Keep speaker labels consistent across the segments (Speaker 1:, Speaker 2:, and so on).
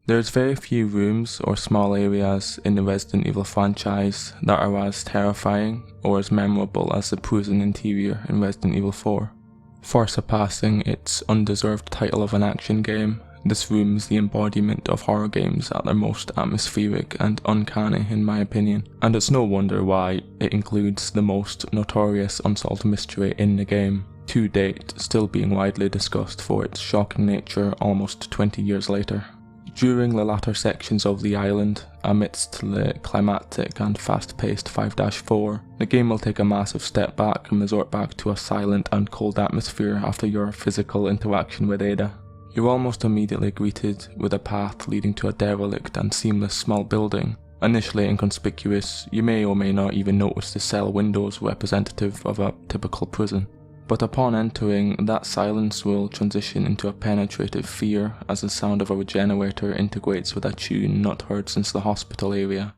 Speaker 1: There's very few rooms or small areas in the Resident Evil franchise that are as terrifying or as memorable as the prison interior in Resident Evil 4. For surpassing its undeserved title of an action game, this room is the embodiment of horror games at their most atmospheric and uncanny in my opinion, and it's no wonder why it includes the most notorious unsolved mystery in the game, to date still being widely discussed for its shocking nature almost 20 years later. During the latter sections of the island, amidst the climactic and fast-paced 5-4, the game will take a massive step back and resort back to a silent and cold atmosphere after your physical interaction with Ada. You're almost immediately greeted with a path leading to a derelict and seamless small building. Initially inconspicuous, you may or may not even notice the cell windows representative of a typical prison. But upon entering, that silence will transition into a penetrative fear as the sound of a Regenerator integrates with a tune not heard since the hospital area.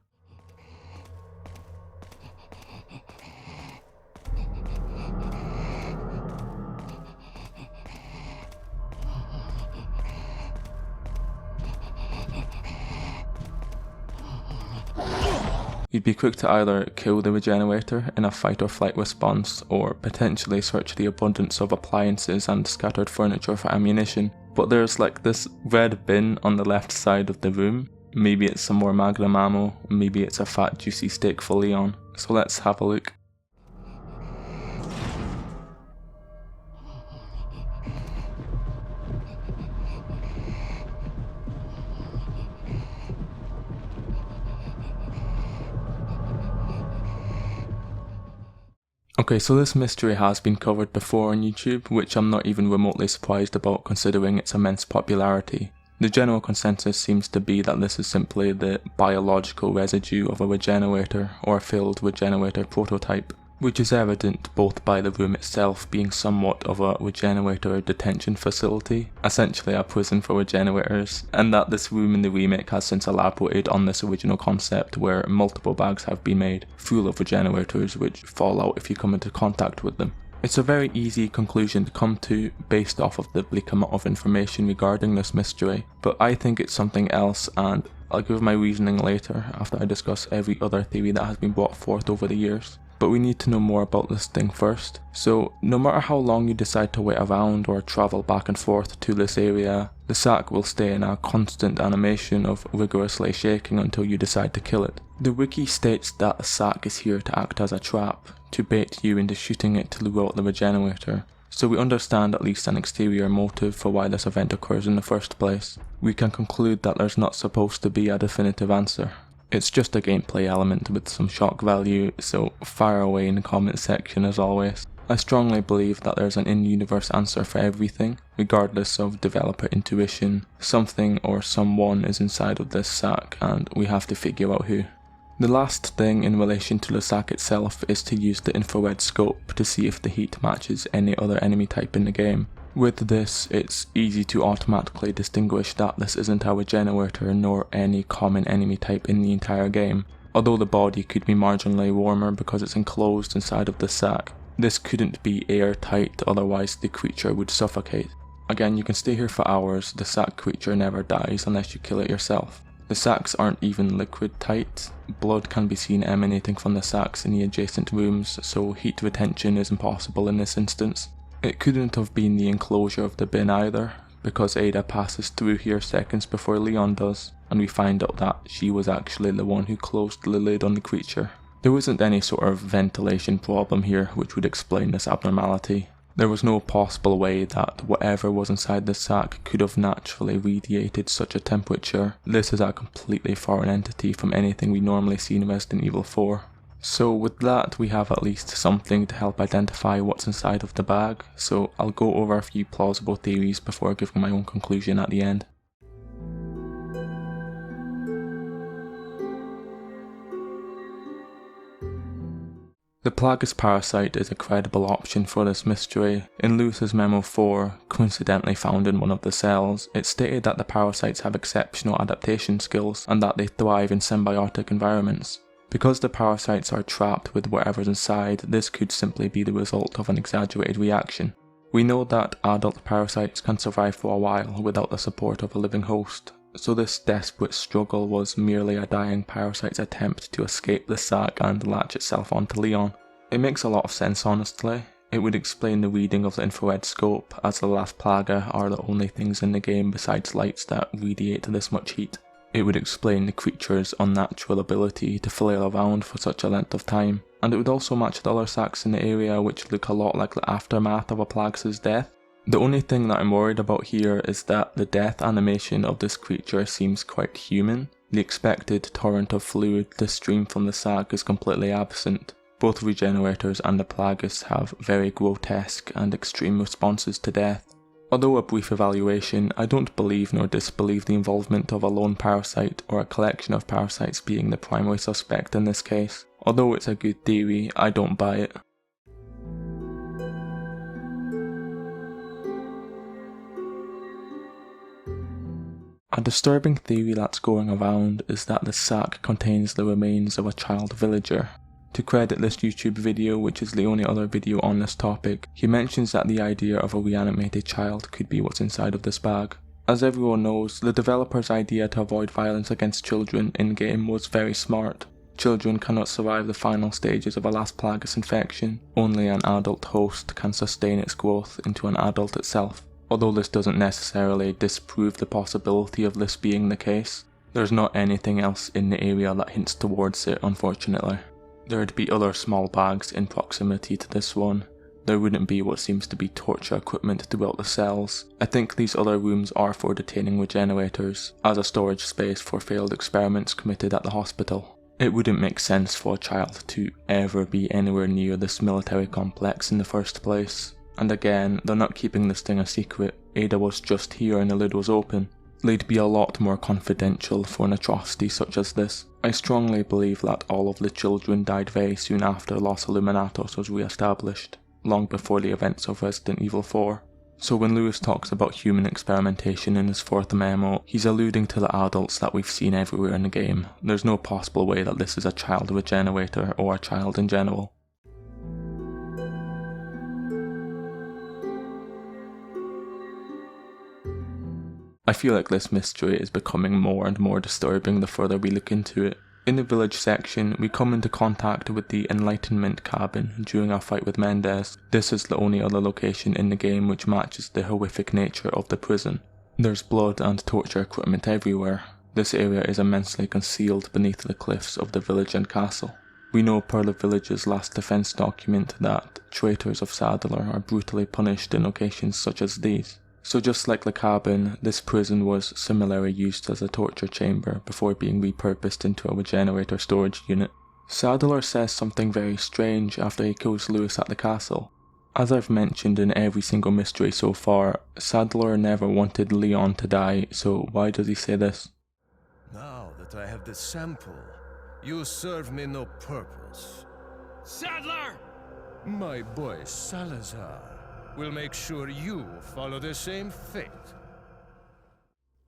Speaker 1: You'd be quick to either kill the Regenerator in a fight or flight response, or potentially search the abundance of appliances and scattered furniture for ammunition. But there's like this red bin on the left side of the room. Maybe it's some more Magnum ammo, maybe it's a fat juicy steak for Leon. So let's have a look. Okay, so this mystery has been covered before on YouTube, which I'm not even remotely surprised about considering its immense popularity. The general consensus seems to be that this is simply the biological residue of a Regenerator or a failed Regenerator prototype, which is evident both by the room itself being somewhat of a Regenerator detention facility, essentially a prison for Regenerators, and that this room in the remake has since elaborated on this original concept where multiple bags have been made full of Regenerators which fall out if you come into contact with them. It's a very easy conclusion to come to based off of the bleak amount of information regarding this mystery, but I think it's something else, and I'll give my reasoning later after I discuss every other theory that has been brought forth over the years. But we need to know more about this thing first. So no matter how long you decide to wait around or travel back and forth to this area, the sack will stay in a constant animation of rigorously shaking until you decide to kill it. The wiki states that the sack is here to act as a trap, to bait you into shooting it to lure out the Regenerator. So we understand at least an exterior motive for why this event occurs in the first place. We can conclude that there's not supposed to be a definitive answer. It's just a gameplay element with some shock value, so fire away in the comment section as always. I strongly believe that there's an in-universe answer for everything, regardless of developer intuition. Something or someone is inside of this sack and we have to figure out who. The last thing in relation to the sack itself is to use the infrared scope to see if the heat matches any other enemy type in the game. With this, it's easy to automatically distinguish that this isn't a Regenerator nor any common enemy type in the entire game. Although the body could be marginally warmer because it's enclosed inside of the sack, this couldn't be airtight, otherwise the creature would suffocate. Again, you can stay here for hours, the sack creature never dies unless you kill it yourself. The sacks aren't even liquid tight, blood can be seen emanating from the sacks in the adjacent rooms, so heat retention is impossible in this instance. It couldn't have been the enclosure of the bin either, because Ada passes through here seconds before Leon does, and we find out that she was actually the one who closed the lid on the creature. There isn't any sort of ventilation problem here which would explain this abnormality. There was no possible way that whatever was inside the sack could have naturally radiated such a temperature. This is a completely foreign entity from anything we normally see in Resident Evil 4. So with that, we have at least something to help identify what's inside of the bag, so I'll go over a few plausible theories before giving my own conclusion at the end. The Plagas parasite is a credible option for this mystery. In Lewis's Memo 4, coincidentally found in one of the cells, it stated that the parasites have exceptional adaptation skills and that they thrive in symbiotic environments. Because the parasites are trapped with whatever's inside, this could simply be the result of an exaggerated reaction. We know that adult parasites can survive for a while without the support of a living host, So this desperate struggle was merely a dying parasite's attempt to escape the sac and latch itself onto Leon. It makes a lot of sense, honestly. It would explain the reading of the infrared scope, as the last Plaga are the only things in the game besides lights that radiate this much heat. It would explain the creature's unnatural ability to flail around for such a length of time, and it would also match the other sacs in the area which look a lot like the aftermath of a Plagas' death. The only thing that I'm worried about here is that the death animation of this creature seems quite human. The expected torrent of fluid to stream from the sac is completely absent. Both Regenerators and the Plagas have very grotesque and extreme responses to death. Although a brief evaluation, I don't believe nor disbelieve the involvement of a lone parasite or a collection of parasites being the primary suspect in this case. Although it's a good theory, I don't buy it. A disturbing theory that's going around is that the sac contains the remains of a child villager. To credit this YouTube video, which is the only other video on this topic, he mentions that the idea of a reanimated child could be what's inside of this bag. As everyone knows, the developer's idea to avoid violence against children in-game was very smart. Children cannot survive the final stages of a last Plagas infection. Only an adult host can sustain its growth into an adult itself. Although this doesn't necessarily disprove the possibility of this being the case, there's not anything else in the area that hints towards it, unfortunately. There'd be other small bags in proximity to this one. There wouldn't be what seems to be torture equipment throughout the cells. I think these other rooms are for detaining Regenerators, as a storage space for failed experiments committed at the hospital. It wouldn't make sense for a child to ever be anywhere near this military complex in the first place. And again, they're not keeping this thing a secret. Ada was just here and the lid was open. They'd be a lot more confidential for an atrocity such as this. I strongly believe that all of the children died very soon after Los Illuminatos was re-established, long before the events of Resident Evil 4. So when Lewis talks about human experimentation in his 4th memo, he's alluding to the adults that we've seen everywhere in the game. There's no possible way that this is a child Regenerator or a child in general. I feel like this mystery is becoming more and more disturbing the further we look into it. In the village section, we come into contact with the Enlightenment cabin during our fight with Mendez. This is the only other location in the game which matches the horrific nature of the prison. There's blood and torture equipment everywhere. This area is immensely concealed beneath the cliffs of the village and castle. We know per the village's last defense document that traitors of Sadler are brutally punished in locations such as these. So just like the cabin, this prison was similarly used as a torture chamber before being repurposed into a Regenerator storage unit. Sadler says something very strange after he kills Lewis at the castle. As I've mentioned in every single mystery so far, Sadler never wanted Leon to die, so why does he say this?
Speaker 2: Now that I have the sample, you serve me no purpose.
Speaker 3: Sadler!
Speaker 2: My boy Salazar will make sure you follow the same fate.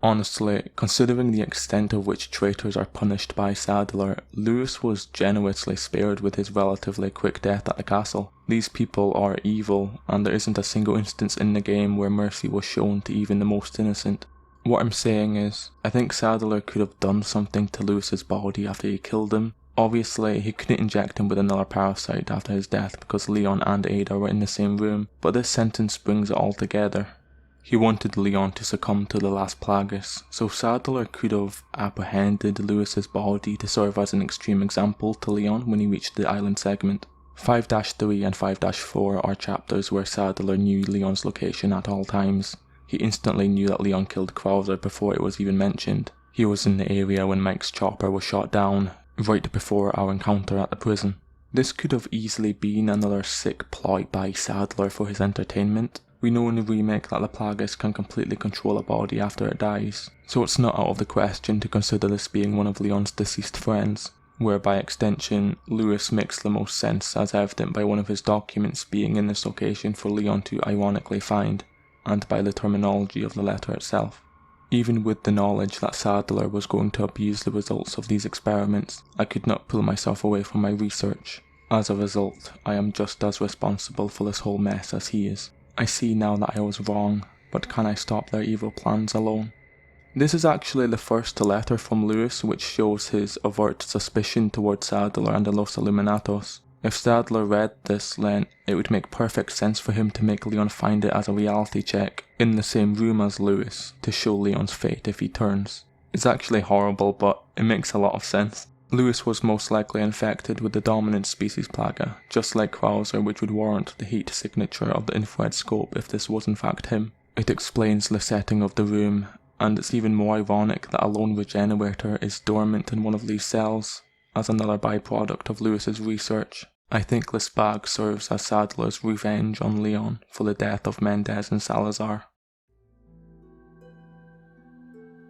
Speaker 1: Honestly, considering the extent of which traitors are punished by Sadler, Lewis was generously spared with his relatively quick death at the castle. These people are evil, and there isn't a single instance in the game where mercy was shown to even the most innocent. What I'm saying is, I think Sadler could have done something to Lewis's body after he killed him. Obviously, he couldn't inject him with another parasite after his death because Leon and Ada were in the same room, but this sentence brings it all together. He wanted Leon to succumb to the last Plagas, so Sadler could have apprehended Lewis's body to serve as an extreme example to Leon when he reached the island segment. 5-3 and 5-4 are chapters where Sadler knew Leon's location at all times. He instantly knew that Leon killed Krauser before it was even mentioned. He was in the area when Mike's chopper was shot down, right before our encounter at the prison. This could have easily been another sick ploy by Sadler for his entertainment. We know in the remake that the Plagas can completely control a body after it dies, so it's not out of the question to consider this being one of Leon's deceased friends, where by extension, Lewis makes the most sense as evident by one of his documents being in this location for Leon to ironically find, and by the terminology of the letter itself. Even with the knowledge that Sadler was going to abuse the results of these experiments, I could not pull myself away from my research. As a result, I am just as responsible for this whole mess as he is. I see now that I was wrong, but can I stop their evil plans alone? This is actually the first letter from Lewis, which shows his overt suspicion towards Sadler and the Los Illuminatos. If Sadler read this, then it would make perfect sense for him to make Leon find it as a reality check in the same room as Lewis to show Leon's fate if he turns. It's actually horrible, but it makes a lot of sense. Lewis was most likely infected with the dominant species Plaga, just like Krauser, which would warrant the heat signature of the infrared scope if this was in fact him. It explains the setting of the room, and it's even more ironic that a lone Regenerator is dormant in one of these cells, as another byproduct of Lewis's research. I think this bag serves as Sadler's revenge on Leon for the death of Mendez and Salazar.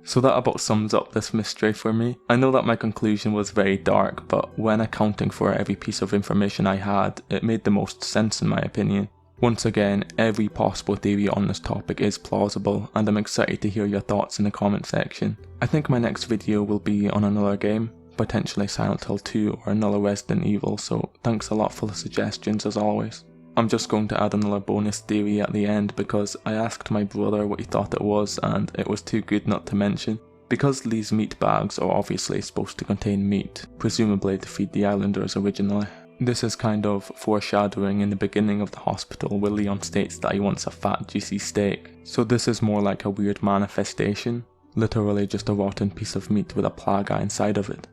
Speaker 1: So that about sums up this mystery for me. I know that my conclusion was very dark, but when accounting for every piece of information I had, it made the most sense in my opinion. Once again, every possible theory on this topic is plausible, and I'm excited to hear your thoughts in the comment section. I think my next video will be on another game, potentially Silent Hill 2 or another Resident Evil, so thanks a lot for the suggestions as always. I'm just going to add another bonus theory at the end because I asked my brother what he thought it was and it was too good not to mention. Because these meat bags are obviously supposed to contain meat, presumably to feed the islanders originally. This is kind of foreshadowing in the beginning of the hospital where Leon states that he wants a fat juicy steak. So this is more like a weird manifestation, literally just a rotten piece of meat with a plaga inside of it.